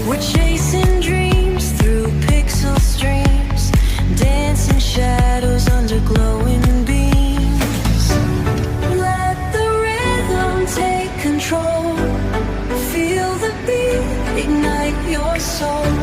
We're chasing dreams through pixel streams, dancing shadows under glowing beams. Let the rhythm take control. Feel the beat, ignite your soul.